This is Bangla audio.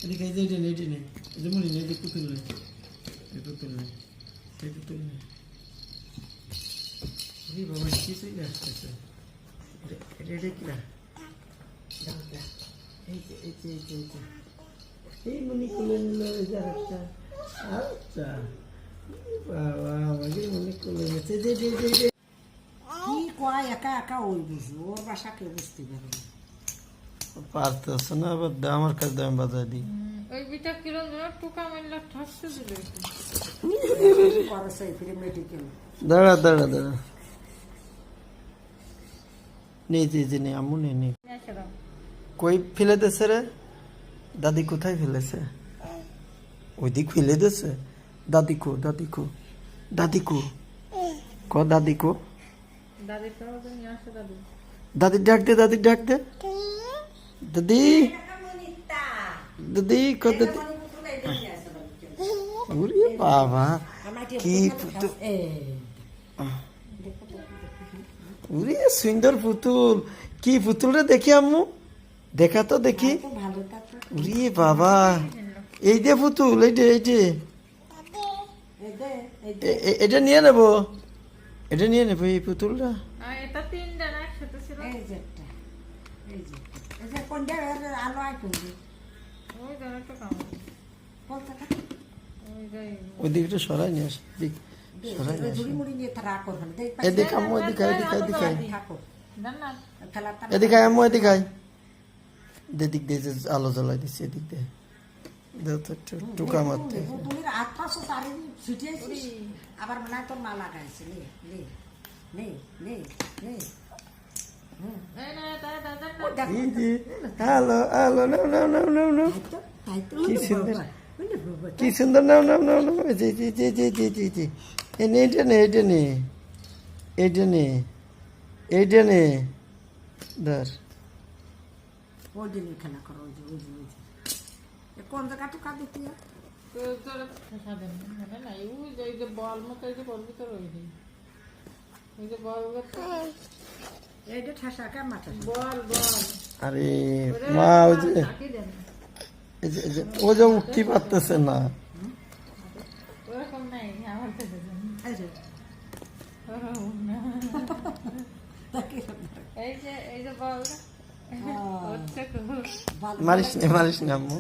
এদিকে এই যে এটা নেই, এই যে মনে নেই, পুতুল নেই, এই পুতুল নেই, এই পুতুল নেই। বাবা কিছুই আসতেছে, এটা কিরা? এই মনে খুলে নিল, এই যে আরেকটা। আচ্ছা বাবা, আমাকে মনে খুলে নিচ্ছে। কি কয় একা একা ওই বুঝবো, ওর বাসা কেউ বুঝতে পারে না। পারতেছে না, আবার আমার কাছে আমি বাজায় দিই। ওই বিটা কিরম টুকা মারলে ঠাসছে দিলে খরচ ফিরে মেডিকেল দাঁড়া দাঁড়া দাঁড়া, নেই নেই আম্মু নেই। কই ফেলে দিয়েছে রে? দাদি কোথায় ফেলেছে? ওই দিক ফেলে দিয়েছে। দাদি কো, দাদি কো, দাদি কো, ক দাদি কো, দাদি ডাক দে, দাদি ডাক দে, দাদি দাদি ক দাদি। ওরে বাবা কি পুতুল, ওরে সুন্দর পুতুল। কি পুতুল রে, দেখি আম্মু, দেখা তো দেখি। ওরে বাবা, এই যে পুতুল, এই যে এটা নিয়ে নেবো, এটা নিয়ে নেবো এই পুতুলটা। এটা তিনটা না একসাথে ছিল। ওই দিকটা সরাই নিয়ে আস, দিক সরাই নিয়ে আস। এদিকে আম্মু, এদিকে এদিকে এদিকে এদিকে আম্মু, এদিকে আয়। এদিক দিয়ে যে আলো জ্বলাই দিচ্ছে, এদিক দিয়ে টুকা মারতে। আবার মনে হয় তোর মা লাগাইছে। হ্যালো হ্যালো, নাও নাও নাও নাও নাও, কি সুন্দর, কি সুন্দর, নাও নাও নাও নাও। জি জি জি জি জি জি জি, এইটা নে, এইটা নে, এইটা নে, এইটা নে, ধর। ওই দিন খেলা করো, ওই যে কোন জায়গা টুকা দিতে বল মতো এই যে বল ভিতর ওই যে বল এইটা ঠাসা কে মাথা বল বল। আরে মা, ওই যে ও যে উঠতে পারতেছে না। ওরকম নাই আমার কাছে। এই যে বল মারিস না আম্মু।